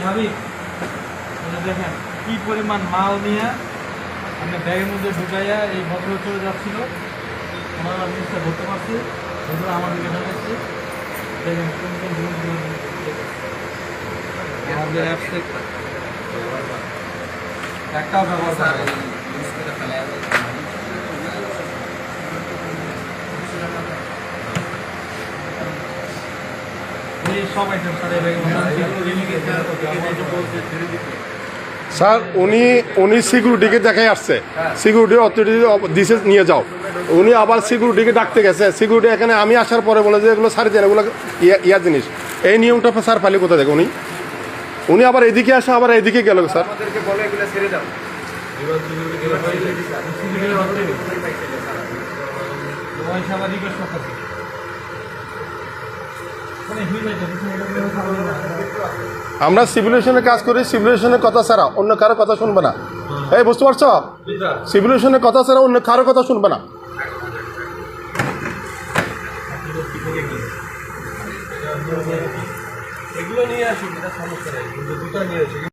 হাবিব দেখেন কি পরিমাণ মাল নিয়ে আমি ব্যাগের মধ্যে ঢুকাইয়া এই ভদ্র চলে যাচ্ছিল। ওনারা জিনিসটা ধরতে পারছি, বন্ধুরা আমার দিকে ঢাকাচ্ছি। দেখেন কোন কোন জিনিসগুলো আমাদের অ্যাপসে একটাও ব্যবহার করে সব আইটেম স্যার উনি সিকিউরিটিকে দেখাই আসছে, সিকিউরিটি অথরিটি দিছে নিয়ে যাও। উনি আবার সিকিউরিটিকে ডাকতে গেছে, সিকিউরিটি এখানে আমি আসার পরে বলে যে এগুলো সারি দেন, এগুলো ইয়ার জিনিস। এই নিয়মটা স্যার পালি কোথা থেকে? উনি আবার এদিকে আসে, আবার এদিকে গেল স্যার। আমরা সিভিলেশনের কাজ করি, সিভিলেশনের কথা ছাড়া অন্য কারো কথা শুনবে না। এই বুঝতে পারছো? সিভিলেশনের কথা ছাড়া অন্য কারো কথা শুনবে না। এগুলো নিয়ে আসি, সমস্যা নেই, কিন্তু দুটো নিয়ে আসি।